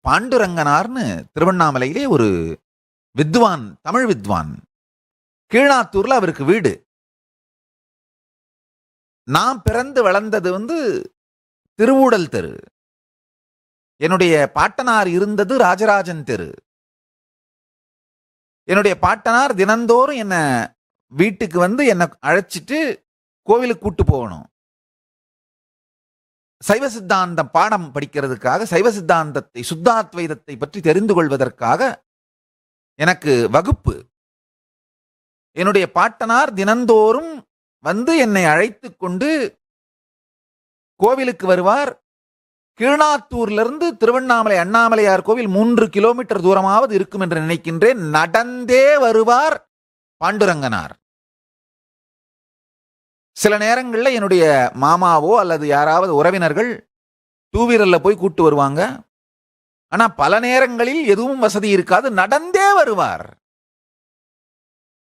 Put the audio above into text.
பாண்டுரங்கனார்னு திருவண்ணாமலையிலே ஒரு வித்வான், தமிழ் வித்வான். கீழாத்தூர்ல அவருக்கு வீடு. நான் பிறந்து வளர்ந்தது திருவூடல் தெரு. என்னுடைய பாட்டனார் இருந்தது ராஜராஜன் தெரு. என்னுடைய பாட்டனார் தினந்தோறும் என்ன வீட்டுக்கு என்ன அழைச்சிட்டு கோவிலுக்கு கூட்டு போகணும். சைவ சித்தாந்தம் பாடம் படிக்கிறதுக்காக, சைவ சித்தாந்தத்தை, சுத்தாத்வைதத்தை பற்றி தெரிந்து கொள்வதற்காக எனக்கு வகுப்பு. என்னுடைய பாட்டனார் தினந்தோறும் என்னை அழைத்து கொண்டு கோவிலுக்கு வருவார். கீழாத்தூர்லிருந்து திருவண்ணாமலை அண்ணாமலையார் கோவில் 3 கிலோமீட்டர் தூரமாவது இருக்கும் என்று நினைக்கின்றேன். நடந்தே வருவார் பாண்டுரங்கனார். சில நேரங்களில் என்னுடைய மாமாவோ அல்லது யாராவது உறவினர்கள் 2 வீலர்ல போய் கூட்டு வருவாங்க. ஆனா பல நேரங்களில் எதுவும் வசதி இருக்காது, நடந்தே வருவார்.